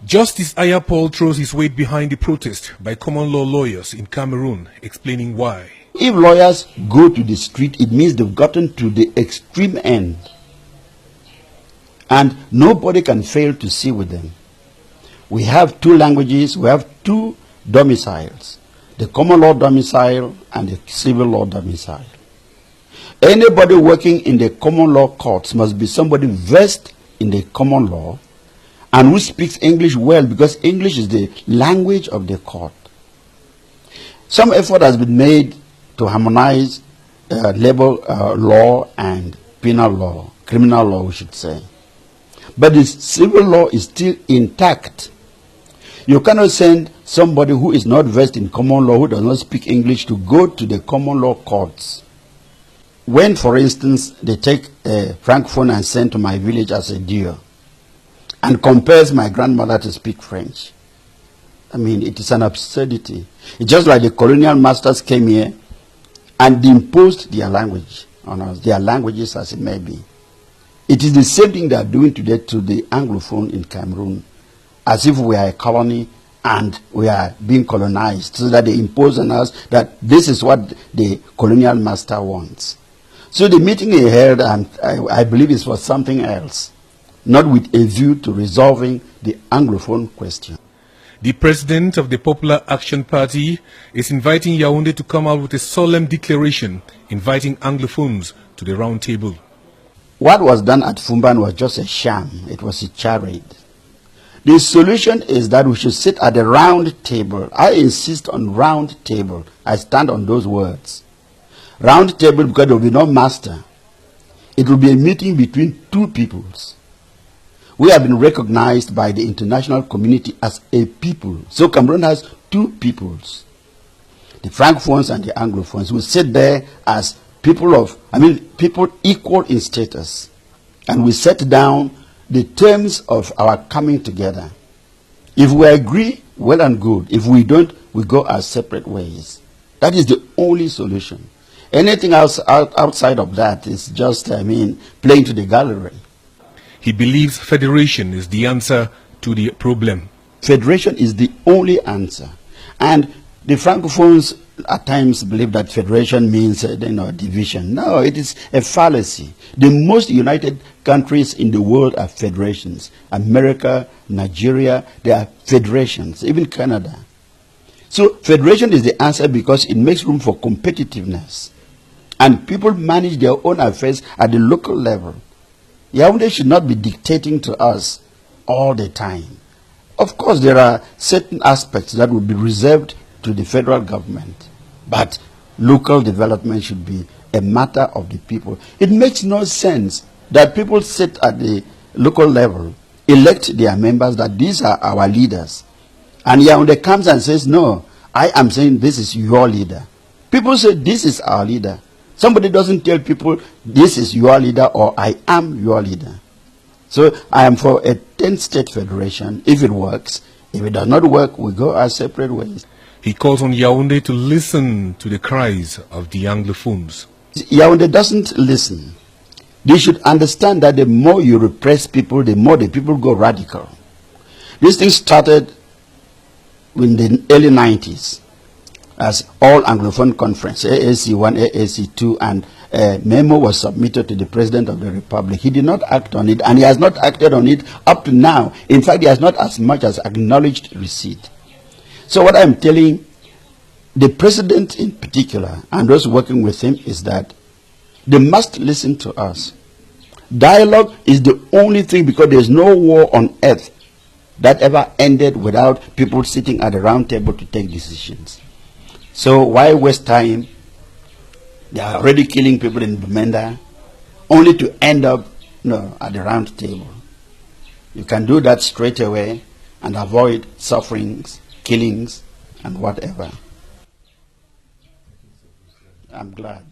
Justice Ayapol throws his weight behind the protest by common law lawyers in Cameroon, explaining why. If lawyers go to the street, it means they've gotten to the extreme end. And nobody can fail to see with them. We have two languages, we have two domiciles, the common law domicile and the civil law domicile. Anybody working in the common law courts must be somebody versed in the common law and who speaks English well, because English is the language of the court. Some effort has been made to harmonize labor law and penal law, criminal law we should say. But the civil law is still intact. You cannot send somebody who is not versed in common law, who does not speak English, to go to the common law courts. When, for instance, they take a francophone and send to my village as a deer and compels my grandmother to speak French, I mean, it is an absurdity. It's just like the colonial masters came here and imposed their language on us, their languages as it may be. It is the same thing they are doing today to the Anglophone in Cameroon, as if we are a colony and we are being colonized, so that they impose on us that this is what the colonial master wants. So the meeting he held, I believe, is for something else, not with a view to resolving the Anglophone question. The president of the Popular Action Party is inviting Yaoundé to come out with a solemn declaration inviting Anglophones to the round table. What was done at Fumban was just a sham. It was a charade. The solution is that we should sit at the round table. I insist on round table. I stand on those words. Round table because there will be no master. It will be a meeting between two peoples. We have been recognized by the international community as a people. So Cameroon has two peoples. The Francophones and the Anglophones will sit there as people equal in status. And we set down the terms of our coming together. If we agree, well and good. If we don't, we go our separate ways. That is the only solution. Anything else outside of that is just, playing to the gallery. He believes federation is the answer to the problem. Federation is the only answer. And the Francophones at times believe that federation means division. No, it is a fallacy. The most united countries in the world are federations. America, Nigeria, they are federations, even Canada. So federation is the answer because it makes room for competitiveness. And people manage their own affairs at the local level. Yaoundé should not be dictating to us all the time. Of course, there are certain aspects that will be reserved to the federal government, but local development should be a matter of the people. It makes no sense that people sit at the local level, elect their members, that these are our leaders, and Yaoundé comes and says, no, I am saying this is your leader. People say this is our leader. Somebody doesn't tell people this is your leader or I am your leader. So I am for a 10-state federation if it works. If it does not work, we go our separate ways. He calls on Yaoundé to listen to the cries of the Anglophones. Yaoundé doesn't listen. They should understand that the more you repress people, the more the people go radical. This thing started in the early 90s. As all Anglophone conference, AAC1, AAC2, and a memo was submitted to the President of the Republic. He did not act on it, and he has not acted on it up to now. In fact, he has not as much as acknowledged receipt. So what I'm telling the President in particular, and those working with him, is that they must listen to us. Dialogue is the only thing, because there's no war on earth that ever ended without people sitting at the round table to take decisions. So why waste time? They are already killing people in Bamenda, only to end up at the round table. You can do that straight away and avoid sufferings, killings, and whatever. I'm glad.